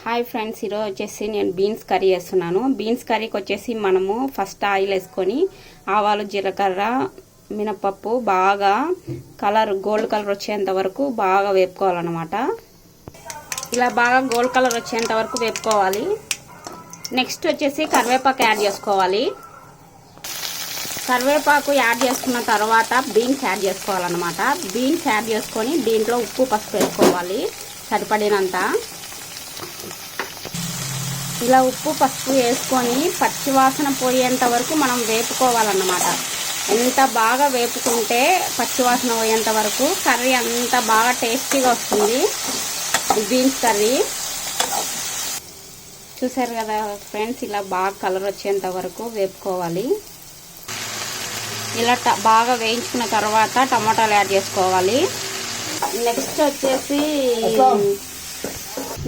Hi friends, ఈరోజు వచ్చేసి నేను బీన్స్ కర్రీ చేస్తున్నాను. బీన్స్ కర్రీకి వచ్చేసి మనము ఫస్ట్ ఆయిల్ వేసుకొని ఆవాలు, జీలకర్ర, మినపప్పు బాగా గోల్డ్ కలర్ వచ్చేంత వరకు బాగా వేపుకోవాలన్నమాట. ఇలా బాగా గోల్డ్ కలర్ వచ్చేంత వరకు వేపుకోవాలి. నెక్స్ట్ వచ్చేసి కరివేపాకు యాడ్ చేసుకోవాలి. కరివేపాకు యాడ్ చేసుకున్న తర్వాత బీన్స్ యాడ్ చేసుకోవాలన్నమాట. బీన్స్ యాడ్ చేసుకొని దీంట్లో ఉప్పు, పసుపు వేసుకోవాలి సరిపడినంత. ఇలా ఉప్పు, పసుపు వేసుకొని పచ్చివాసన పోయేంత వరకు మనం వేపుకోవాలన్నమాట. ఎంత బాగా వేపుకుంటే పచ్చివాసన పోయేంత వరకు కర్రీ అంత బాగా టేస్టీగా వస్తుంది బీన్స్ కర్రీ. చూసారు కదా ఫ్రెండ్స్, ఇలా బాగా కలర్ వచ్చేంత వరకు వేపుకోవాలి. ఇలా బాగా వేయించుకున్న తర్వాత టమాటాలు యాడ్ చేసుకోవాలి. నెక్స్ట్ వచ్చేసి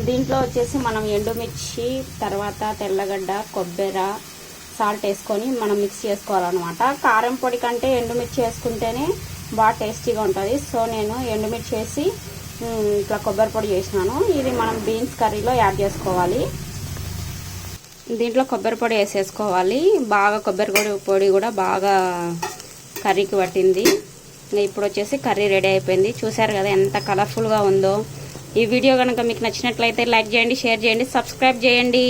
దీంట్లో వచ్చేసి మనం ఎండుమిర్చి, తర్వాత తెల్లగడ్డ, కొబ్బరి, సాల్ట్ వేసుకొని మనం మిక్స్ చేసుకోవాలన్నమాట. కారం పొడి కంటే ఎండుమిర్చి వేసుకుంటేనే బాగా టేస్టీగా ఉంటుంది. సో నేను ఎండుమిర్చి వేసి ఇట్లా కొబ్బరి పొడి చేసినాను. ఇది మనం బీన్స్ కర్రీలో యాడ్ చేసుకోవాలి. దీంట్లో కొబ్బరి పొడి వేసేసుకోవాలి. బాగా కొబ్బరి పొడి కూడా బాగా కర్రీకి పట్టింది. ఇప్పుడు వచ్చేసి కర్రీ రెడీ అయిపోయింది. చూసారు కదా ఎంత కలర్ఫుల్గా ఉందో. ఈ వీడియో కనుక మీకు నచ్చినట్లయితే లైక్ చేయండి, షేర్ చేయండి, సబ్స్క్రైబ్ చేయండి.